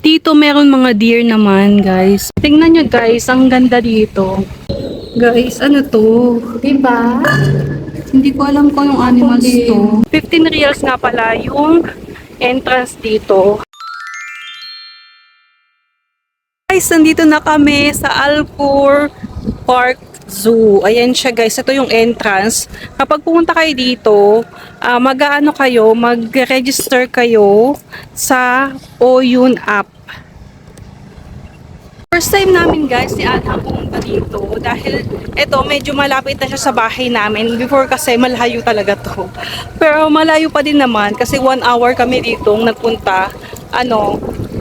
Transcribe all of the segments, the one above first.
Dito meron mga deer naman, guys. Tingnan nyo, guys. Ang ganda dito. Guys, ano to? Diba? Hindi ko alam kung yung animals to. 15 reals nga pala yung entrance dito. Guys, nandito na kami sa Alcor Park Zoo. Ayan siya, guys. Ito yung entrance. Kapag pumunta kayo dito, mag-aano kayo, mag-register kayo sa Oyun app. First time namin, guys, ni Anna pumunta dito dahil ito medyo malapit na siya sa bahay namin. Before kasi malayo talaga to. Pero malayo pa din naman kasi 1 hour kami dito nagpunta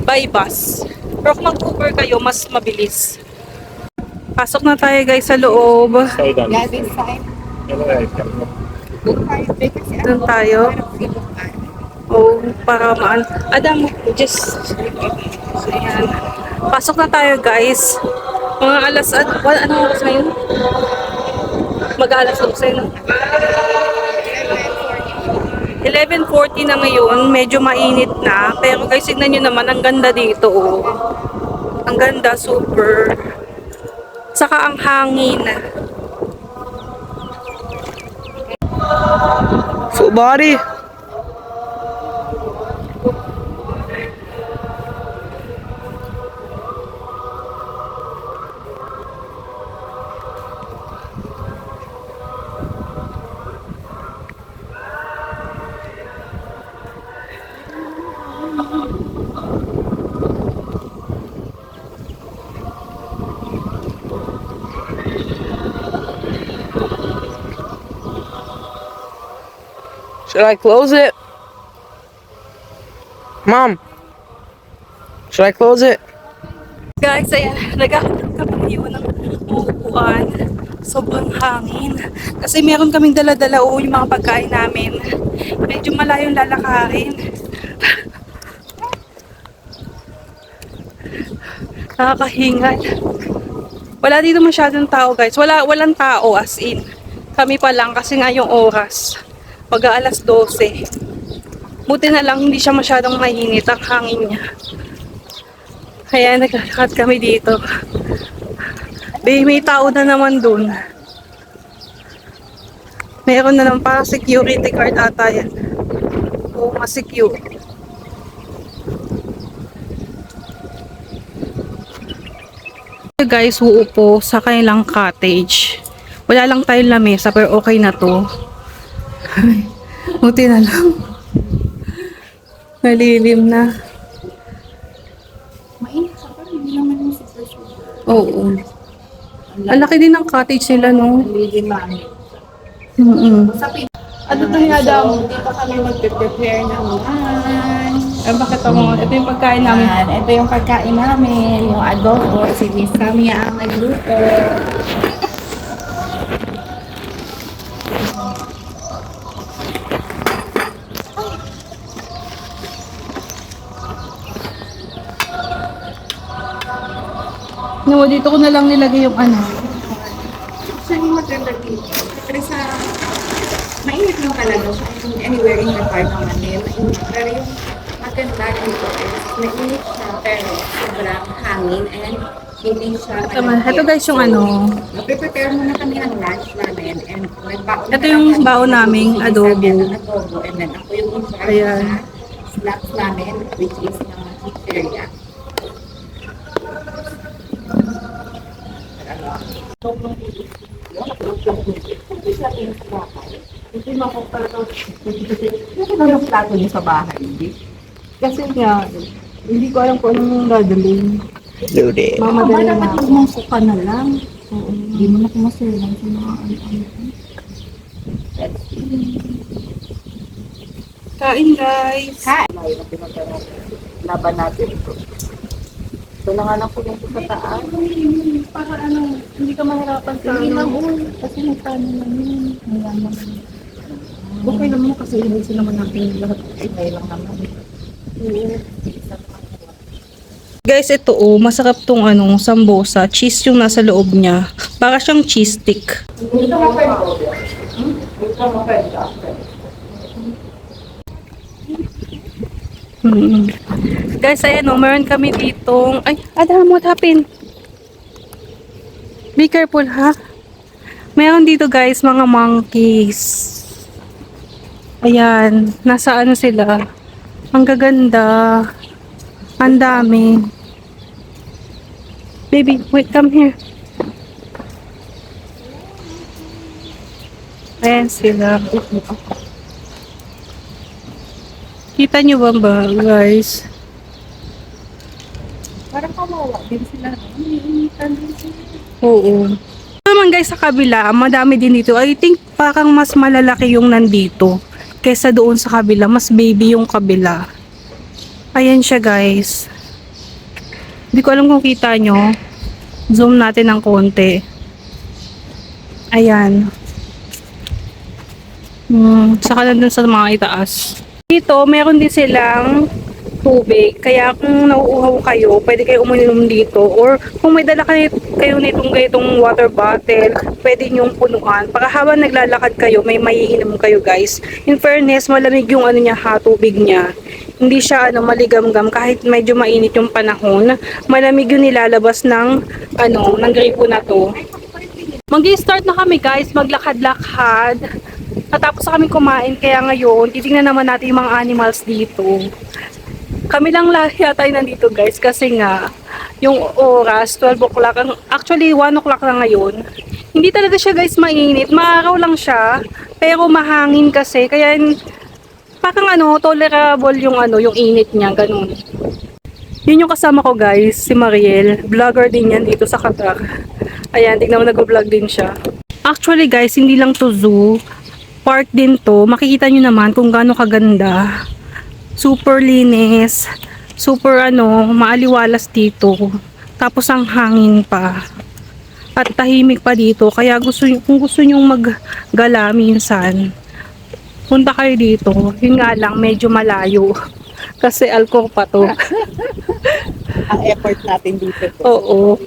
by bus. Pero kung mag-Uber kayo, mas mabilis. Pasok na tayo, guys, sa loob. Yeah, this side. Doon tayo. Oh, para Adam, just... Ayan. Pasok na tayo, guys. Mga ano oras ngayon? Mag-alas 12, no? 11:40 na ngayon. Medyo mainit na. Pero guys, tignan nyo naman, ang ganda dito, oh. Ang ganda, super. Saka ang hangin. Full body. Should I close it? Mom, should I close it? Guys, ayan, naghahanap kami yun ng upuan. Sobrang hangin. Kasi meron kaming dala-dala yung mga pagkain namin. Medyo malayong lalakarin. Nakakahingal. Wala dito masyadong tao, guys. Walang tao as in. Kami pa lang kasi nga yung oras. Mag-aalas 12. Buti na lang hindi siya masyadong mainit ang hangin niya. Kaya naglalakad kami dito. May tao na naman dun. Meron na naman parang security guard ata yan. O ma-secure. Guys, uupo sa kanilang cottage. Wala lang tayong lamesa pero okay na to. Buti na lang. Malilim na. Mainit sa parang hindi naman yung super super. Oo. Ang laki din ng cottage nila, no? Hindi mami. Ano to nga daw? Dito kami magpe-prepare naman. Bakit mo? Ito yung pagkain namin. Ito yung pagkain namin, yung adobo. Si Miss Samia ang nagluto. No, dito ko na lang nilagay yung ano. Actually, maganda dito. Pero sa... Mainit lang talaga siya. Anywhere in the park naman din. Mainit. Pero yung maganda dito is mainit siya pero sobrang hangin and hindi siya... Ito guys yung ano. Prepare muna kami ng lunch namin and nagbaon Ito yung baon naming adobo. adobo. And then ako yung in-charge Ayan. sa snacks namin which is ng pizzeria. Hindi mo yung plato niyo sa bahay, hindi? Kasi nga, hindi ko alam kung anong dadalhin. Loaded. Mamadali na. Dapat pumasok ka na lang. Hindi mo na kumasilang sa mga ano-ano. Kain guys. Hi! Laban natin ito. Ito na nga lang po yung sa taas. Para ano, hindi ka mahirapan sa Hindi lang kasi nagkano lang yun. Ayan naman. Okay lang mo kasi hindi sila naman natin lahat. Ay, lang naman. Guys, ito masarap tong sambosa. Cheese yung nasa loob niya. Para siyang cheese stick. Mm. Guys, ayan o, meron kami ditong... Ay, Adam, what happened? Be careful, ha? Meron dito, guys, mga monkeys. Ayan, nasa ano sila. Ang gaganda. Ang dami. Baby, wait, come here. Ayan sila. Kita nyo ba, guys? Parang kawawa din sila. Umiinitan din sila. Oo. Ito naman guys sa kabila, madami din dito. I think parang mas malalaki yung nandito kaysa doon sa kabila. Mas baby yung kabila. Ayan siya guys. Hindi ko alam kung kita nyo. Zoom natin ng konti. Ayan. Saka nandun sa mga itaas. Dito, meron din silang tubig. Kaya kung nauuhaw kayo, pwede kayo uminom dito. Or kung may dala kayo nitong ganitong water bottle, pwede nyong punuan. Para habang naglalakad kayo, may maiinom kayo guys. In fairness, malamig yung ano niya ha, tubig niya. Hindi siya maligamgam kahit medyo mainit yung panahon. Malamig yung nilalabas ng ng gripo na to. Mag-start na kami guys, maglakad-lakad. Natapos na kami kumain, kaya ngayon, titingnan naman natin yung mga animals dito. Kami lang yata yung nandito guys, kasi nga, yung oras, 12 o'clock, actually 1 o'clock na ngayon. Hindi talaga siya guys mainit, maaraw lang siya, pero mahangin kasi, kaya parang tolerable yung init niya, ganun. Yun yung kasama ko guys, si Mariel, vlogger din yan dito sa Qatar. Ayan, tignan mo nag-vlog din siya. Actually guys, hindi lang to zoo, park din to. Makikita nyo naman kung gaano kaganda. Super linis. Super maaliwalas dito. Tapos ang hangin pa. At tahimik pa dito. Kaya kung gusto nyong maggala minsan, punta kayo dito. Yun nga lang, medyo malayo. Kasi Alcor pa to. Ang effort natin dito. Oo.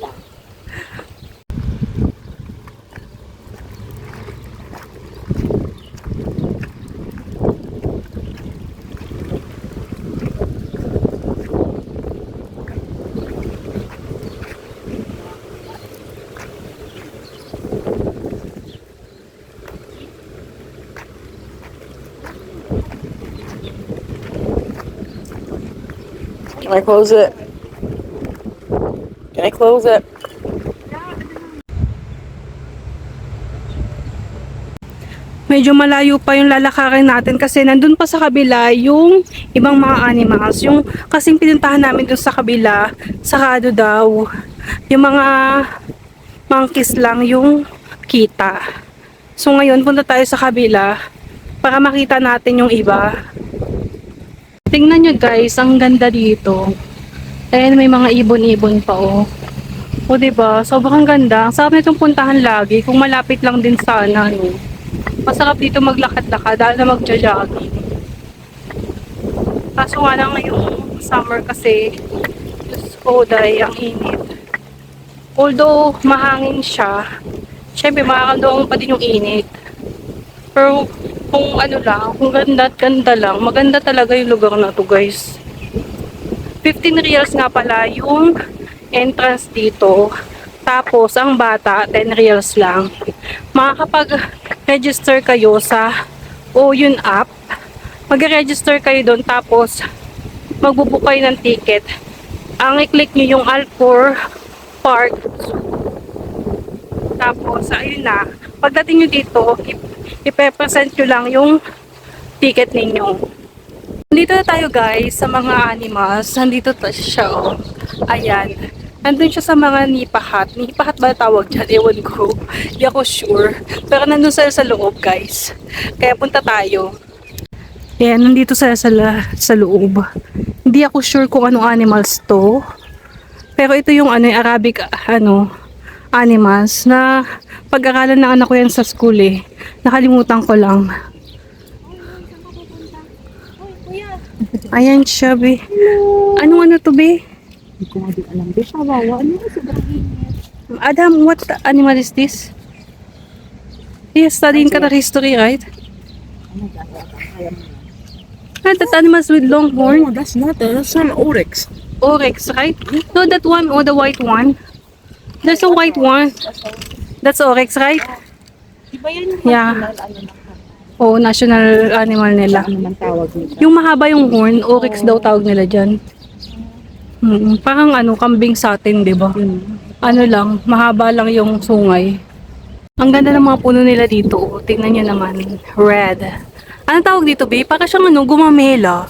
Can I close it? Can I close it? Medyo malayo pa yung lalakarin natin kasi nandun pa sa kabila yung ibang mga animals. Yung kasing pinuntahan namin dun sa kabila, sarado daw. Yung mga monkeys lang yung kita. So ngayon punta tayo sa kabila para makita natin yung iba. Tingnan nyo guys, ang ganda dito. Ayan, may mga ibon-ibon pa oh. O diba, sobrang ganda. Ang sarap nitong puntahan lagi kung malapit lang din sana. Masarap dito maglakad-lakad dahil na magja-jogging. Kaso nga lang ngayong summer kasi, Diyos ko, dahil ang init. Although mahangin siya, syempre makakamdaman pa din yung init. Pero kung kung ganda at ganda lang, maganda talaga yung lugar na to guys. 15 reals nga pala yung entrance dito. Tapos, ang bata, 10 reals lang. Makakapag-register kayo sa Oyun app. Mag-register kayo doon, tapos magbubook kayo ng ticket. Ang i-click nyo yung Alcor Park. Tapos, ayun na. Pagdating nyo dito, ipe-present nyo lang yung ticket ninyo. Nandito na tayo guys sa mga animals. Nandito siya oh. Ayan. Nandun siya sa mga nipahat. Nipahat ba tawag dyan? Ewan ko. Hindi ako sure. Pero nandun sila sa loob, guys. Kaya punta tayo. Ayan, nandito sila sa loob. Hindi ako sure kung anong animals to. Pero ito yung yung Arabic animals na pag-aralan ng anak ko yan sa school eh. Nakalimutan ko lang. Ayan siya, be. Anong to, be? Hindi ko nga din alam. Di siya wawa. Sobrang init. Adam, what animal is this? You're studying Qatar history, right? That animals with long horn. Oh, that's an oryx. Oryx, right? No, that one or the white one. There's a white one. That's oryx, right? Iba yan yung Yeah. Oo, national animal nila. naman tawag nito. Yung mahaba yung horn, oryx daw tawag nila dyan. Parang ano, kambing sa atin, di ba? Ano lang, mahaba lang yung sungay. Ang ganda ng mga puno nila dito. Oh. Tingnan nyo naman. Red. Ano tawag dito, babe? Para siyang ano, gumamela.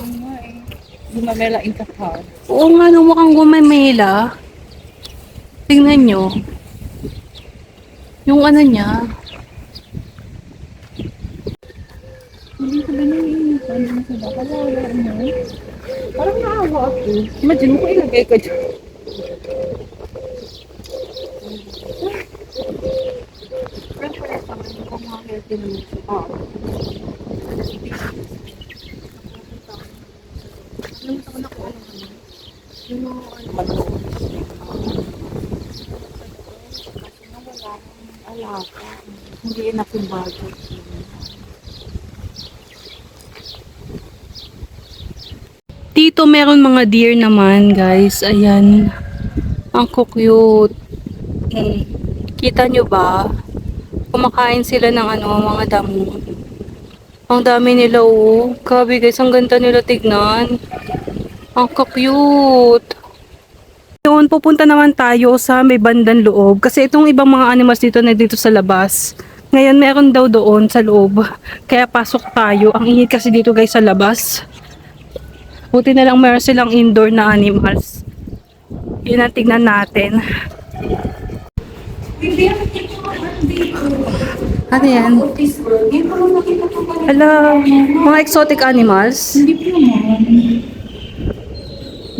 Gumamela in Qatar. Oo nga, no, mukhang gumamela. Tingnan nyo. Yung ano niya. Hindi ko ganun yung ano sa baka. Parang naawa ako. Imagine mo ko ilagay ka dyan. Hindi enough yung budget. Dito meron mga deer naman, guys. Ayan. Ang cute. Kita nyo ba? Kumakain sila ng ano, mga damo. Ang dami nila, oh. Grabe, guys. Ang ganda nila tignan. Ang cute. Yun, pupunta naman tayo sa may bandang loob. Kasi itong ibang mga animals dito na dito sa labas. Ngayon, meron daw doon sa loob. Kaya pasok tayo. Ang init kasi dito, guys, sa labas. Buti na lang meron silang indoor na animals. Yun ang tignan natin. Ano yan? Hala, mga exotic animals.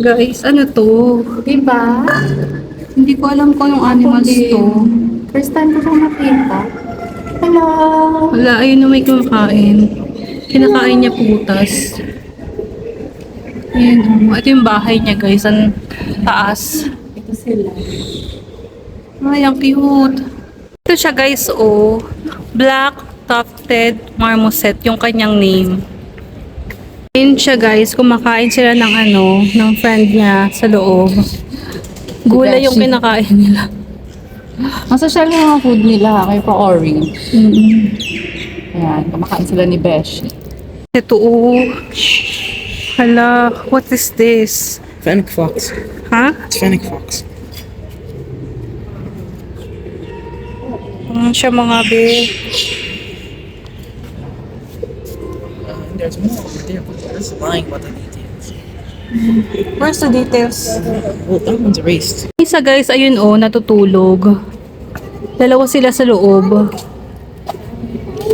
Guys, ano to? Diba? Hindi ko alam kung yung animals to. First time ko siyang nakita. Hello! Wala, ayun na may kumakain. Kinakain niya putas. Ayan, ito yung bahay niya, guys. Ang taas. Ito sila. Ay, ang cute. Ito siya, guys, oh. Black Tufted Marmoset, yung kanyang name. Ayun siya, guys. Kumakain sila ng ano, ng friend niya sa loob. Gulay yung kinakain nila. Ang social yung mga food nila, kay pa orange. Ayan, kumakain sila ni Besh. Ito, oh. Hala, what is this? Fennec fox. Ha? It's fennec fox. Siya mga be. There's more over there, but this is lying about the details. Where's the details? Well, that one's erased. Isa, guys, ayun, oh, natutulog. Dalawa sila sa loob.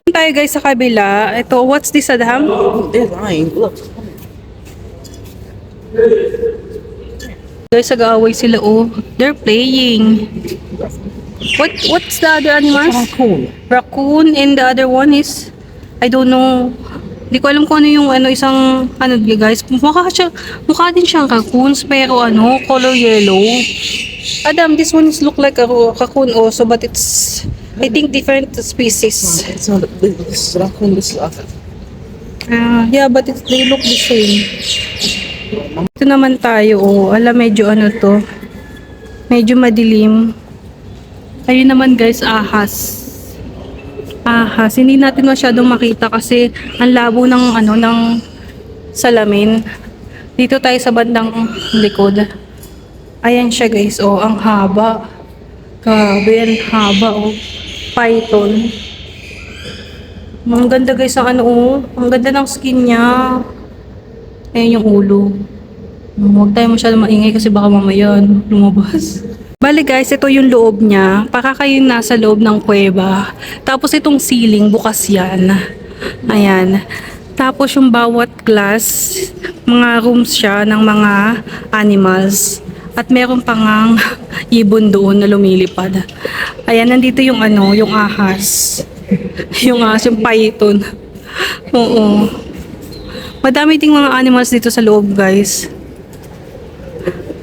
Tayo, guys, sa kabila. Ito, what's this, Adam? Oh, they're lying. Look. Guys, nag-aaway sila, oh. They're playing. What's the other animals? Raccoon. Raccoon, and the other one is, I don't know. Hindi ko alam kung ano yung ano, isang, ano, guys. Mukha din siyang raccoons, pero ano, color yellow. Adam, this one is look like a raccoon also, but it's, I think, different species. It's not. This is raccoon. This is other. Yeah, but they look the same. Ito naman tayo, oh. Alam, medyo ano to. Medyo madilim. Ayun naman, guys, ahas. Ahas. Hindi natin masyadong makita kasi ang labo ng ano, ng salamin. Dito tayo sa bandang likod. Ayan siya, guys, oh. Ang haba. Grabe, ang haba, oh. Python. Ang ganda, guys, ang ano, oh. Ang ganda ng skin niya. Ayan yung ulo. Huwag tayo masyadong maingay kasi baka mamaya lumabas. Bali, guys, ito yung loob niya. Para kayo nasa loob ng kuweba. Tapos itong ceiling, bukas yan. Ayan. Tapos yung bawat glass, mga rooms siya ng mga animals. At meron pang ibon doon na lumilipad. Ayan, nandito yung ano, yung ahas. Yung ahas, yung python. Oo. Madami ding mga animals dito sa loob, guys.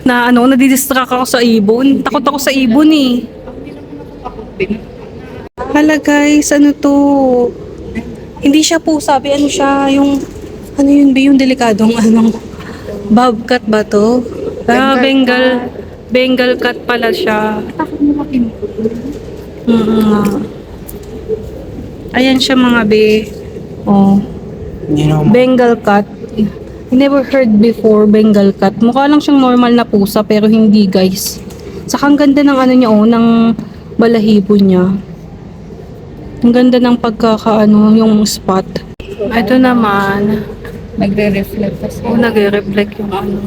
Na ano, nadidistract ako sa ibon. Takot ako sa ibon eh. Hala, guys, ano to? Hindi siya po, sabi ano siya, yung Ano yun, Bi? Yung delikadong ano? Bobcat ba to? Bengal cat pala siya. Takot mo makinto. nga. Ayan siya mga be. Oh, You know, Bengal cat. I never heard before Bengal cat. Mukha lang siyang normal na pusa pero hindi guys. Saka ang ganda ng ano niya oh, ng balahibo niya. Ang ganda ng pagkakaano yung spot. Ito naman. Nagre-reflect kasi. Oh, nagre-reflect yung ano.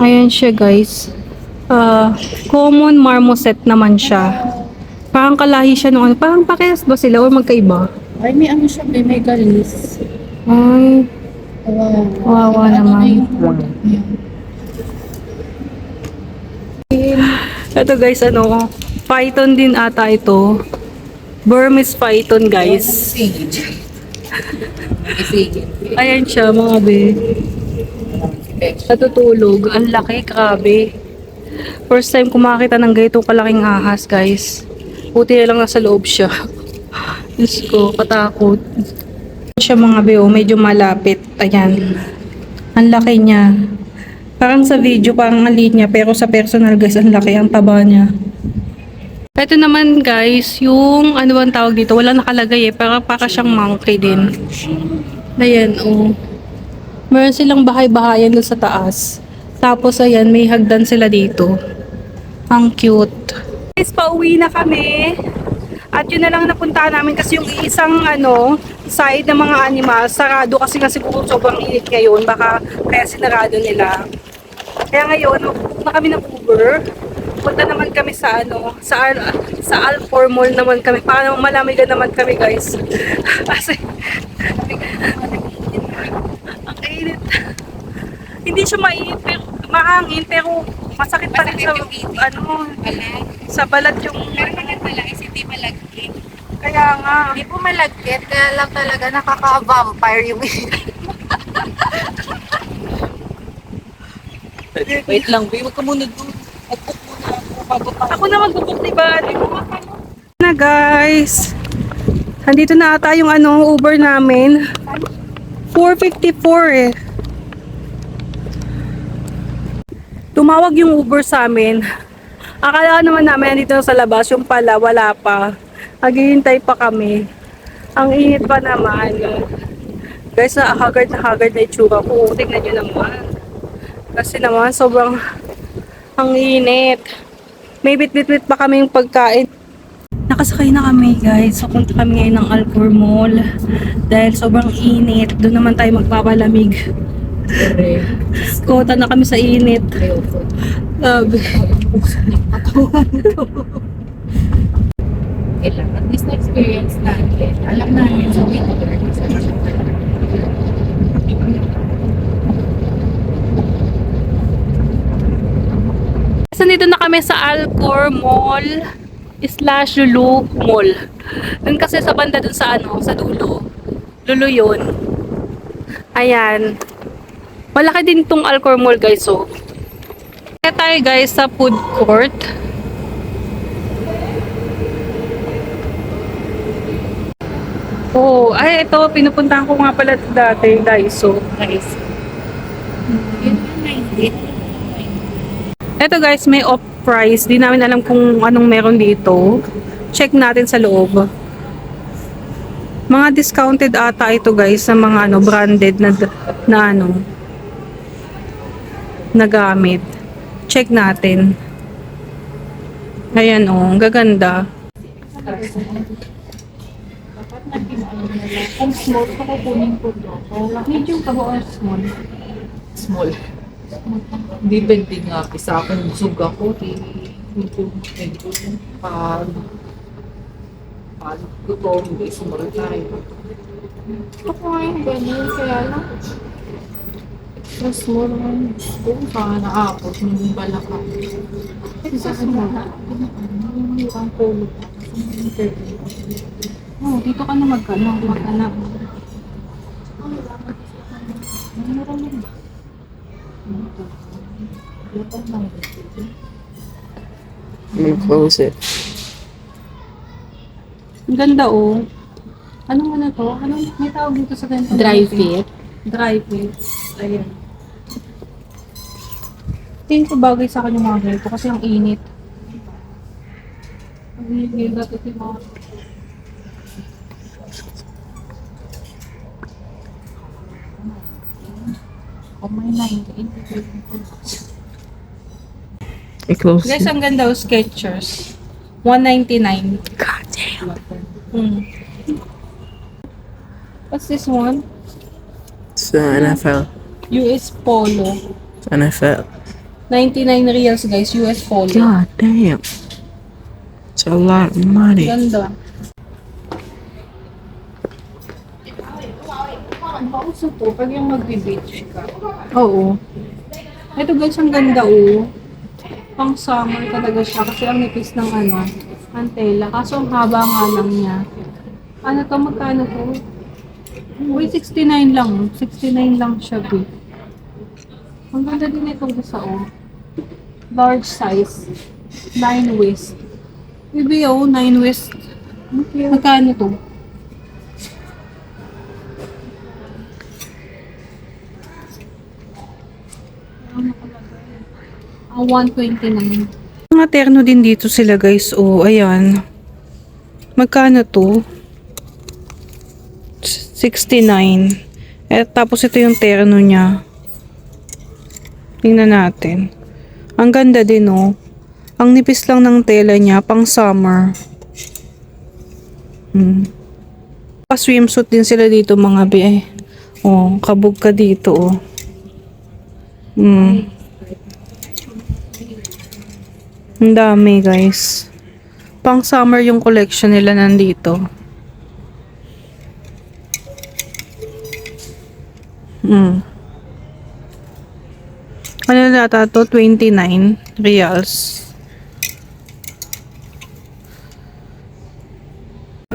Ayan siya guys. Common marmoset naman siya. Parang kalahi siya nung ano. Parang parehas ba sila or magkaiba? Ay, may ano siya, may galis. Ay, Wow. wawa naman. Ito guys, ano, python din ata ito. Burmese python guys. Ayan siya mga be. Natutulog. Ang laki, grabe. First time kumakita ng ganitong kalaking ahas guys. Buti na lang nasa loob siya. Diyos ko, katakot. Siya mga be, oh, medyo malapit. Ayan. Ang laki niya. Parang sa video, parang ang liit niya. Pero sa personal guys, ang laki, ang taba niya. Ito naman guys, yung ano bang tawag dito, wala nakalagay eh. Para siyang monkey din. Ayan, oh. Meron silang bahay-bahayan doon sa taas. Tapos ayan, may hagdan sila dito. Ang cute. Guys, pauwi na kami. At yun na lang napuntahan namin kasi yung isang ano, side ng mga animals, sarado kasi siguro sobrang init ngayon. Baka kaya sinarado nila. Kaya ngayon, mag-book na kami ng Uber. Punta naman kami sa ano, sa Alcor Mall naman kami. Para malamigan naman kami guys. Kasi, ang init. Hindi siya mainit, pero mahangin, pero masakit pa rin sa, ano, sa balat yung, Pero malagpalais, hindi malagkit. kaya nga. Hindi po malagkit, kaya lang talaga nakaka-vampire yung wait lang, babe. Huwag ka muna doon. Mag-book muna ako bago pa. Ako na magbubuk, diba? Na guys. Nandito na ata yung ano, Uber namin. 454 eh. Tumawag yung Uber sa amin. Akala naman namin nandito sa labas, yung pala wala pa. Naghihintay pa kami. Ang init pa naman. Guys, na haggard na itsura ko. Tingnan nyo naman. Kasi naman, sobrang ang init. May bit-bit pa kami yung pagkain. Nakasakay na kami guys. So, punta kami ngayon ng Alcor Mall. Dahil sobrang init. Doon naman tayo magpapalamig. Kota na kami sa init. Grabe. At least na-experience natin. Alam namin sa winter. So, nandito na kami sa Alcor Mall / Lulu Mall. Dun kasi sa banda dun sa ano, sa dulo. Lulu yun. Ayan. Malaki din tong Alcor Mall guys, so. Kaya tayo guys sa food court. Oh, ay ito, pinupuntahan ko nga pala dati guys, so. Yun yung 90. Eto guys, may off price. Di namin alam kung anong meron dito. Check natin sa loob. Mga discounted ata ito guys sa mga ano branded na ano na gamit. Check natin. Ayan oh, ang gaganda. Kung small, kukunin ko to. Medium ka ba or small? Small. Hindi bending nga. Sa akin, busog ako. Medyo pag gutom, hindi small tayo. Ako nga yung ganyan, kaya lang. Extra small one. Kung saan naapos, yung balaka. Extra small. Yung mukhang polo pa. Oh, dito ka na mag-anak. Mura lang ba? I'm gonna close it. Ang ganda oh. Anong ano to? Anong may tawag dito sa ganito? Dry fit. Dry fit. Ayan. Tingin ko bagay sa akin yung mga ganito kasi ang init. Ang init dati yung mga... Oh, may 98. I-close. Guys, ang ganda o Skechers. 199. God damn. What's this one? It's NFL. US Polo. It's NFL. 99 reals guys, US Polo. God damn. It's a lot of money. Ganda. Ang pauso to, pag yung magbe-beach ka. Oo. Ito guys, ang ganda oh. Pang summer talaga siya kasi ang nipis ng ano, ang tela. Kaso ang haba nga lang niya. Ano to, magkano to? Uy, 69 lang. 69 lang siya, babe. Ang ganda din itong isa oh. Large size. 9 waist. Bibi oh, 9 waist. Magkano to? Ang 129. Mga terno din dito sila guys. Oh, ayan. Magkano to? 69. Eh, tapos ito yung terno niya. Tingnan natin. Ang ganda din oh. Ang nipis lang ng tela niya, pang summer. Pa-swimsuit din sila dito mga be. Oh, kabog ka dito oh. Ang dami guys. Pang summer yung collection nila nandito. Ano na ata to? 29 reals.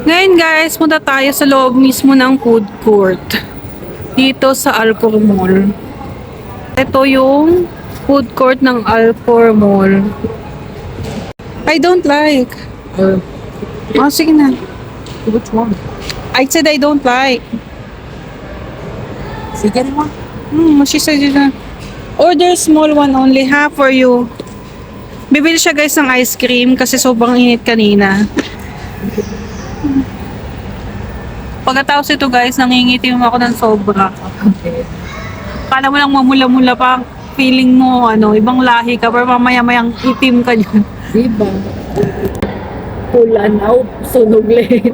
Ngayon guys, punta tayo sa loob mismo ng food court. Dito sa Alcor Mall. Ito yung food court ng Alcor Mall. I don't like. Oh, sige na. Which one? I said I don't like. Sige mo. She said na. Order small one only, ha, for you. Bibili siya guys ng ice cream kasi sobrang init kanina. Pagkatapos ito guys, nangingitim ako ng sobra. Kala mo lang mamula-mula pa, feeling mo, ano, ibang lahi ka, pero mamaya-mayang itim ka dyan. Diba? Pula na, sunog late.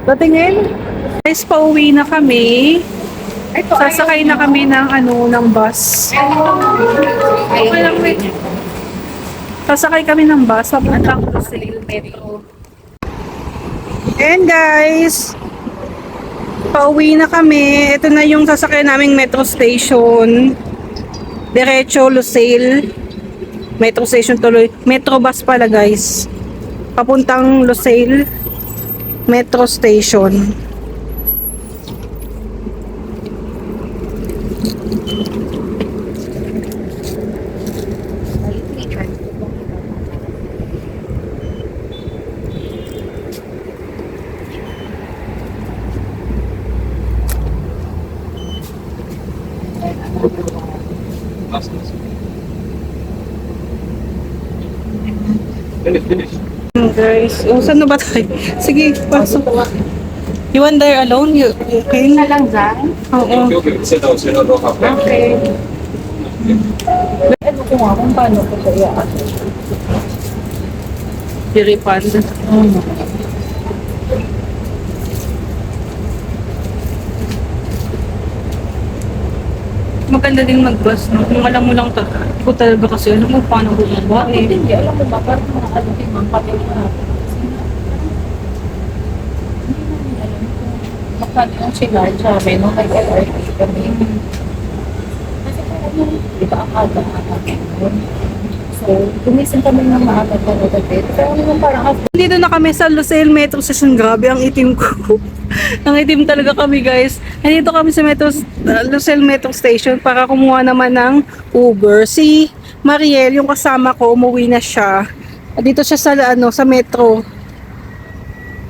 Patingin. Guys, pauwi na kami. Sasakay na kami ng ano, ng bus. Okay lang, wait. Sasakay kami ng bus papuntang Lucille Metro. And guys, pauwi na kami. Ito na yung sasakay naming metro station. Diretso Lucille. Metro station tuloy. Metro bus pala guys. Papuntang Lucille Metro Station. Guys, saan na ba tayo? Sige, pasok. You want there alone? You okay? Na lang dyan? Oo. Okay. Ano ko nga kung paano ko siya iaan? Diripad. Maganda din mag-bus, no? Kung alam mo lang ko talaga kasi alam mo paano bumaba eh. Hindi, alam mo ba, parang mga alutin mga pati na. Magkano yung sinarge sa amin nung nag-LRT kami. Kasi kung di ba akada yun. So, gumising kami ng maaga pa na gabi. Pero ano parang Dito na kami sa Lucille Metro Station. Grabe, ang itim ko. Ang itim talaga kami, guys. Nandito kami sa Lucille Metro Station para kumuha naman ng Uber. Si Mariel, yung kasama ko, umuwi na siya. Dito siya sa, sa metro.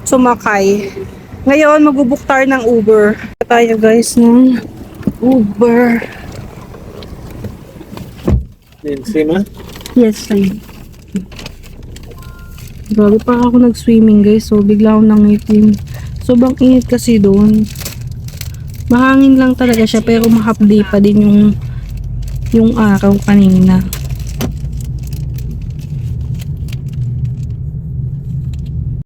Sumakay. Ngayon, mag-book tayo ng Uber. Tayo guys ng Uber. Same, Yes, I. Grabe pa ako nag-swimming guys. So, bigla akong nangitim. Sobrang init kasi doon. Mahangin lang talaga siya pero mahapdi pa din yung araw kanina.